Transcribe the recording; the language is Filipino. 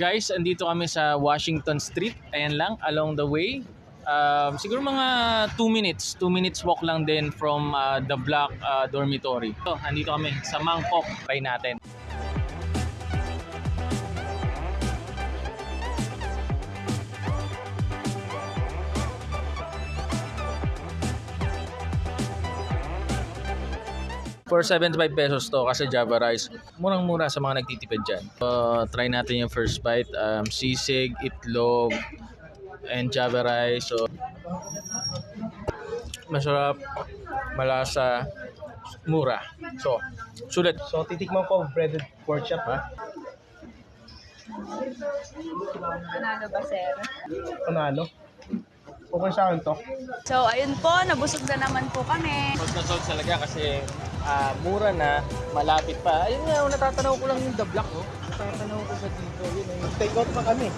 Guys, andito kami sa Washington Street. Ayan lang, along the way. Siguro mga 2 minutes walk lang din from the block dormitory. So, andito kami sa Mangkok. Try natin. For 75 pesos to kasi Java rice. Murang-mura sa mga nagtitipid dyan. Try natin yung first bite. Sisig, itlog, and Java rice. So, masarap, malasa, mura. So, sulit. So, titikman ko breaded pork chop, ha? Panalo ba, sir? Panalo. Okay sa akin to. So, ayun po, nabusog na naman po kami. Sold na sold talaga kasi mura na, malapit pa. Ayun nga, natatanaw ko lang yung the block, oh. Natatanaw ko sa dito. Yun, Take out pa kami.